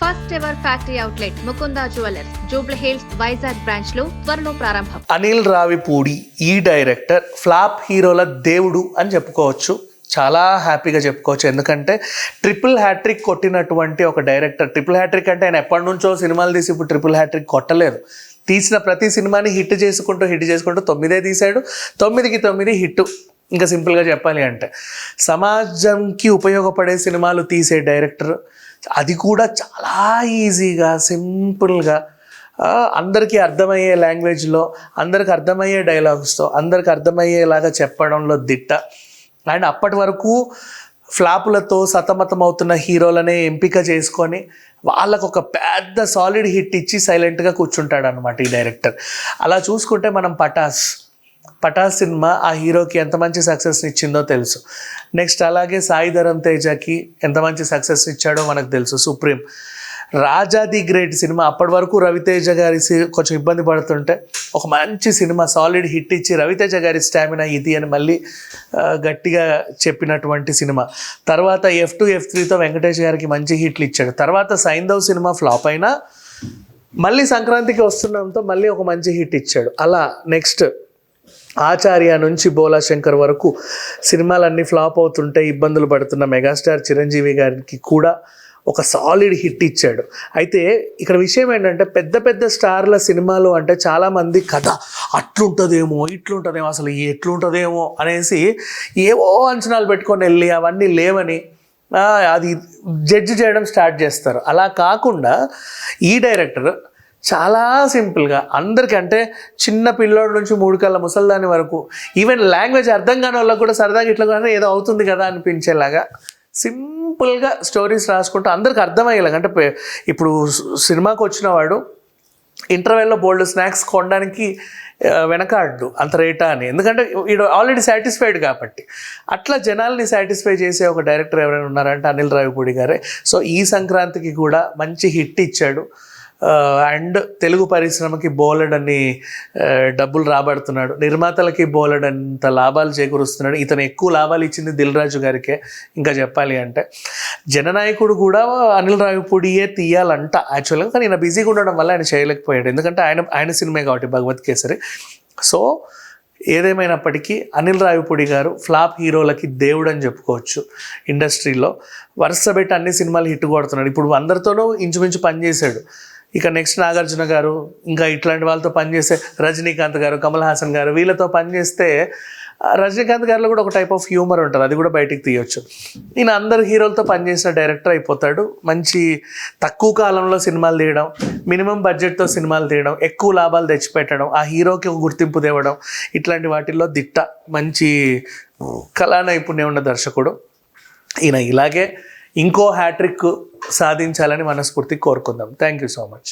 First ever factory outlet Mukunda jewellers Jubilee hills Vizag branch లో త్వరలో ప్రారంభం. అనిల్ రావిపూడి ఈ డైరెక్టర్ ఫ్లాప్ హీరోల దేవుడు అని చెప్పుకోవచ్చు. చాలా హ్యాపీగా చెప్పుకోవచ్చు. ఎందుకంటే ట్రిపుల్ హ్యాట్రిక్ కొట్టినటువంటి ఒక డైరెక్టర్. ట్రిపుల్ హ్యాట్రిక్ అంటే ఆయన ఎప్పటి నుంచో సినిమాలు తీసి ఇప్పుడు ట్రిపుల్ హ్యాట్రిక్ కొట్టలేదు. తీసిన ప్రతి సినిమాని హిట్ చేసుకుంటూ 9 తీశాడు. 9కి 9 హిట్. ఇంకా సింపుల్గా చెప్పాలి అంటే సమాజంకి ఉపయోగపడే సినిమాలు తీసే డైరెక్టర్. అది కూడా చాలా ఈజీగా సింపుల్గా అందరికీ అర్థమయ్యే లాంగ్వేజ్లో, అందరికి అర్థమయ్యే డైలాగ్స్తో, అందరికి అర్థమయ్యేలాగా చెప్పడంలో దిట్ట. అండ్ అప్పటి వరకు ఫ్లాపులతో సతమతమవుతున్న హీరోలనే ఎంపిక చేసుకొని వాళ్ళకు ఒక పెద్ద సాలిడ్ హిట్ ఇచ్చి సైలెంట్గా కూర్చుంటాడు అనమాట ఈ డైరెక్టర్. అలా చూసుకుంటే మనం పటాస్ సినిమా ఆ హీరోకి ఎంత మంచి సక్సెస్ ఇచ్చిందో తెలుసు. నెక్స్ట్ అలాగే సాయి ధరమ్ తేజకి ఎంత మంచి సక్సెస్ ఇచ్చాడో మనకు తెలుసు. Supreme, Raja the great cinema అప్పటి వరకు రవితేజ గారి కొంచెం ఇబ్బంది పడుతుంటే ఒక మంచి సినిమా సాలిడ్ హిట్ ఇచ్చి రవితేజ గారి స్టామినా ఇది అని మళ్ళీ గట్టిగా చెప్పినటువంటి సినిమా. తర్వాత F2, F3తో వెంకటేష్ గారికి మంచి హిట్లు ఇచ్చాడు. తర్వాత సైంధవ్ సినిమా ఫ్లాప్ అయినా మళ్ళీ సంక్రాంతికి వస్తుండడంతో మళ్ళీ ఒక మంచి హిట్ ఇచ్చాడు. అలా నెక్స్ట్ ఆచార్య నుంచి బోలా శంకర్ వరకు సినిమాలన్నీ ఫ్లాప్ అవుతుంటే ఇబ్బందులు పడుతున్న మెగాస్టార్ చిరంజీవి గారికి కూడా ఒక సాలిడ్ హిట్ ఇచ్చాడు. అయితే ఇక్కడ విషయం ఏంటంటే పెద్ద స్టార్ల సినిమాలు అంటే చాలామంది కథ అట్లుంటుందేమో ఇట్లుంటుందేమో అసలు ఎట్లుంటుందేమో అనేసి ఏవో అంచనాలు పెట్టుకొని వెళ్ళి అవన్నీ లేవని అది జడ్జి చేయడం స్టార్ట్ చేస్తారు. అలా కాకుండా ఈ డైరెక్టర్ చాలా సింపుల్గా అందరికంటే చిన్న పిల్లోడి నుంచి 3 కళ్ళ ముసల్దాని వరకు ఈవెన్ లాంగ్వేజ్ అర్థం కాని వాళ్ళకు కూడా సరదాగా ఇట్లా కానీ ఏదో అవుతుంది కదా అనిపించేలాగా సింపుల్గా స్టోరీస్ రాసుకుంటూ అందరికి అర్థమయ్యేలాగా. అంటే ఇప్పుడు సినిమాకి వచ్చిన వాడు ఇంటర్వెల్లో బోల్డ్ స్నాక్స్ కొనడానికి వెనకాడు అంత రేటా అని, ఎందుకంటే వీడు ఆల్రెడీ సాటిస్ఫైడ్ కాబట్టి. అట్లా జనాల్ని సాటిస్ఫై చేసే ఒక డైరెక్టర్ ఎవరైనా ఉన్నారంటే అనిల్ రావిపూడి గారే. సో ఈ సంక్రాంతికి కూడా మంచి హిట్ ఇచ్చాడు. అండ్ తెలుగు పరిశ్రమకి బోలెడన్ని డబ్బులు రాబడుతున్నాడు. నిర్మాతలకి బోలెడంత లాభాలు చేకూరుస్తున్నాడు. ఇతను ఎక్కువ లాభాలు ఇచ్చింది దిల్ రాజు గారికే. ఇంకా చెప్పాలి అంటే జననాయకుడు కూడా అనిల్ రావిపూడియే తీయాలంట యాక్చువల్గా, కానీ ఈయన బిజీగా ఉండడం వల్ల ఆయన చేయలేకపోయాడు. ఎందుకంటే ఆయన సినిమే కాబట్టి భగవత్ కేసరి. సో ఏదేమైనప్పటికీ అనిల్ రావిపూడి గారు ఫ్లాప్ హీరోలకి దేవుడు అని చెప్పుకోవచ్చు. ఇండస్ట్రీలో వరుస పెట్టి అన్ని సినిమాలు హిట్ కొడుతున్నాడు. ఇప్పుడు అందరితోనూ ఇంచుమించు పనిచేశాడు. ఇక నెక్స్ట్ నాగార్జున గారు, ఇంకా ఇట్లాంటి వాళ్ళతో పనిచేస్తే రజనీకాంత్ గారు, కమల్ హాసన్ గారు, వీళ్ళతో పనిచేస్తే రజనీకాంత్ గారిలో కూడా ఒక టైప్ ఆఫ్ హ్యూమర్ ఉంటుంది, అది కూడా బయటికి తీయొచ్చు. ఈయన అందరు హీరోలతో పనిచేసిన డైరెక్టర్ అయిపోతాడు. మంచి తక్కువ కాలంలో సినిమాలు తీయడం, మినిమం బడ్జెట్తో సినిమాలు తీయడం, ఎక్కువ లాభాలు తెచ్చిపెట్టడం, ఆ హీరోకి ఒక గుర్తింపు తేవడం, ఇట్లాంటి వాటిల్లో దిట్ట. మంచి కళా నైపుణ్యం ఉన్న దర్శకుడు ఈయన. ఇలాగే ఇంకో హ్యాట్రిక్ సాధించాలని మనస్ఫూర్తి కోరుకుందాం. Thank you so much.